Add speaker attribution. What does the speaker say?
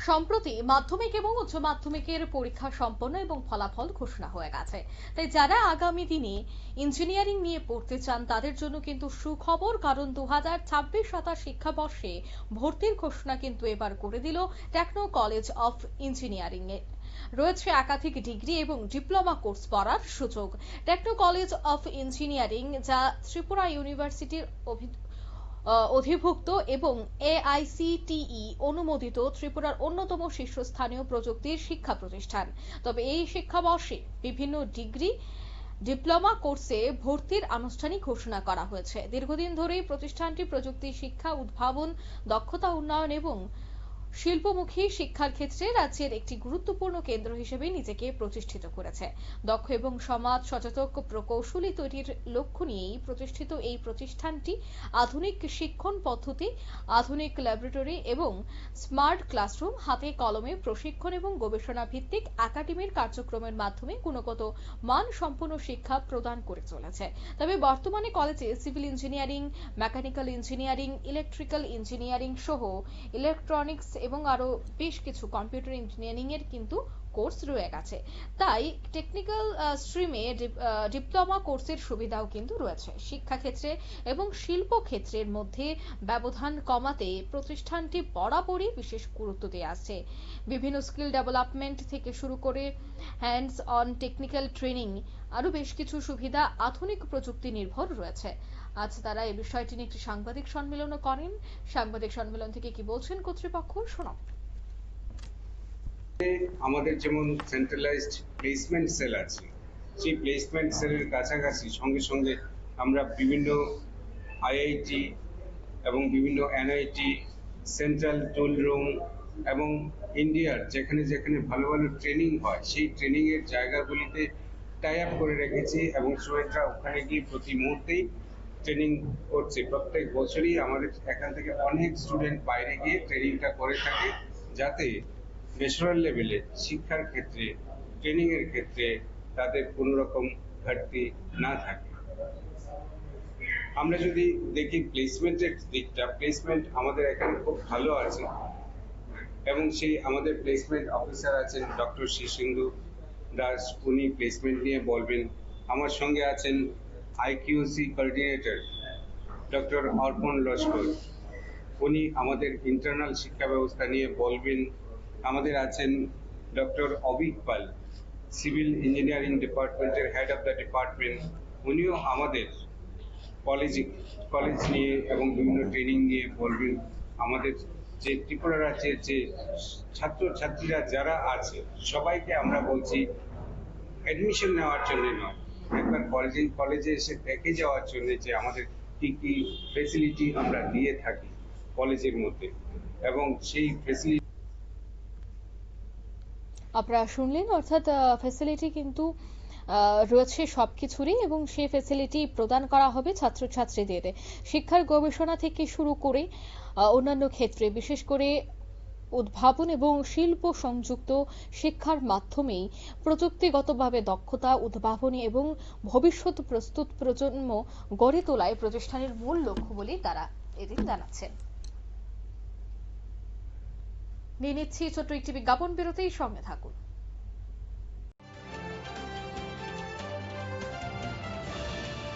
Speaker 1: সম্প্রতি মাধ্যমিক এবং উচ্চ মাধ্যমিকের পরীক্ষা সম্পন্ন এবং ফলাফল ঘোষণা হয়ে গেছে। তাই যারা আগামী দিনে ইঞ্জিনিয়ারিং নিয়ে পড়তে চান তাদের জন্য কিন্তু সুখবর, কারণ 2026-27 শিক্ষাবর্ষে ভর্তির ঘোষণা কিন্তু এবার করে দিল টেকনো কলেজ অফ ইঞ্জিনিয়ারিং এ। রয়েছে একাধিক ডিগ্রি এবং ডিপ্লোমা কোর্স পড়ার সুযোগ। টেকনো কলেজ অফ ইঞ্জিনিয়ারিং, যা ত্রিপুরা ইউনিভার্সিটির অধিভুক্ত এবং AICTE অনুমোদিত ত্রিপুরার অন্যতম শীর্ষস্থানীয় প্রযুক্তির শিক্ষা প্রতিষ্ঠান। তবে এই শিক্ষাবর্ষে বিভিন্ন ডিগ্রি ডিপ্লোমা কোর্সে ভর্তির আনুষ্ঠানিক ঘোষণা করা হয়েছে। দীর্ঘদিন ধরেই প্রতিষ্ঠানটি প্রযুক্তি শিক্ষা, উদ্ভাবন, দক্ষতা উন্নয়ন এবং শিল্পমুখী শিক্ষার ক্ষেত্রে রাজ্যের একটি গুরুত্বপূর্ণ কেন্দ্র হিসেবে নিজেকে প্রতিষ্ঠিত করেছে। দক্ষ এবং সমাজ সচেতন প্রকৌশলী তৈরির লক্ষ্য নিয়েই প্রতিষ্ঠিত এই প্রতিষ্ঠানটি আধুনিক শিক্ষণ পদ্ধতি, আধুনিক ল্যাবরেটরি এবং স্মার্ট ক্লাসরুম, হাতে কলমে প্রশিক্ষণ এবং গবেষণা ভিত্তিক একাডেমির কার্যক্রমের মাধ্যমে গুণগত মান সম্পন্ন শিক্ষা প্রদান করে চলেছে। তবে বর্তমানে কলেজে civil engineering, mechanical engineering, electrical engineering সহ ইলেকট্রনিক্স এবং আরো বেশ কিছু কম্পিউটার ইঞ্জিনিয়ারিং এর কিন্তু কোর্স রয়ে গেছে। তাই টেকনিক্যাল স্ট্রিমে ডিপ্লোমা কোর্সের সুবিধাও কিন্তু রয়েছে। শিক্ষাক্ষেত্রে এবং শিল্প ক্ষেত্রের মধ্যে ব্যবধান কমাতে প্রতিষ্ঠানটি বরাবরই বিশেষ গুরুত্ব দিয়ে আসছে। বিভিন্ন স্কিল ডেভেলপমেন্ট থেকে শুরু করে হ্যান্ডস অন টেকনিক্যাল ট্রেনিং, আরো বেশ কিছু সুবিধা আধুনিক প্রযুক্তি নির্ভর রয়েছে। আজ তারা এই বিষয়টি নিয়ে একটি সাংবাদিক সম্মেলনও করেন। সাংবাদিক সম্মেলন থেকে কি বলছেন কর্তৃপক্ষ, শোনাব।
Speaker 2: আমাদের যেমন সেন্ট্রালাইজড প্লেসমেন্ট সেল আছে, সেই প্লেসমেন্ট সেলের কাছাকাছি সঙ্গে সঙ্গে আমরা বিভিন্ন IIT এবং বিভিন্ন NIT, সেন্ট্রাল টুল রুম এবং ইন্ডিয়ার যেখানে যেখানে ভালো ভালো ট্রেনিং হয় সেই ট্রেনিংয়ের জায়গাগুলিতে টাই আপ করে রেখেছি এবং স্টুডেন্টরা ওখানে গিয়ে প্রতি মুহূর্তেই ট্রেনিং করছে। প্রত্যেক বছরই আমাদের এখান থেকে অনেক স্টুডেন্ট বাইরে গিয়ে ট্রেনিংটা করে থাকে, যাতে ন্যাশনাল লেভেলে শিক্ষার ক্ষেত্রে, ট্রেনিং এর ক্ষেত্রে তাদের কোনো রকম ঘাটতি না থাকে। আমরা যদি দেখি প্লেসমেন্টের দিকটা, প্লেসমেন্ট আমাদের এখানে খুব ভালো আছে এবং সেই আমাদের প্লেসমেন্ট অফিসার আছেন ডক্টর শীর্ষেন্দু দাস, উনি প্লেসমেন্ট নিয়ে বলবেন। আমার সঙ্গে আছেন IQC কোঅর্ডিনেটর ডক্টর অর্পণ লস্কর, উনি আমাদের ইন্টারনাল শিক্ষা ব্যবস্থা নিয়ে বলবেন। আমাদের আছেন ডক্টর অবিক পাল, সিভিল ইঞ্জিনিয়ারিং ডিপার্টমেন্টের হেড অফ দ্য ডিপার্টমেন্ট, উনিও আমাদের কলেজ নিয়ে এবং বিভিন্ন ট্রেনিং নিয়ে বলবেন। আমাদের যে ত্রিপুরা রাজ্যের যে ছাত্রছাত্রীরা যারা আছে সবাইকে আমরা বলছি অ্যাডমিশন নেওয়ার জন্য নয়, একবার কলেজে এসে দেখে যাওয়ার জন্য যে আমাদের কি কি ফেসিলিটি আমরা দিয়ে থাকি কলেজের মধ্যে, এবং সেই ফেসিলিটি
Speaker 1: আপনারা শুনলেন। অর্থাৎ ফ্যাসিলিটি কিন্তু রয়েছে সবকিছুরই এবং সেই ফ্যাসিলিটি প্রদান করা হবে ছাত্রছাত্রীদের। শিক্ষার গবেষণা থেকে শুরু করে অন্যান্য ক্ষেত্রে, বিশেষ করে উদ্ভাবন এবং শিল্প সংযুক্ত শিক্ষার মাধ্যমেই প্রযুক্তিগতভাবে দক্ষতা, উদ্ভাবনী এবং ভবিষ্যৎ প্রস্তুত প্রজন্ম গড়ে তোলায় প্রতিষ্ঠানের মূল লক্ষ্য বলেই তারা এদিন জানাচ্ছেন। নিয়ে নিচ্ছি ছোট্ট একটি বিজ্ঞাপন বিরতির সঙ্গে থাকুন।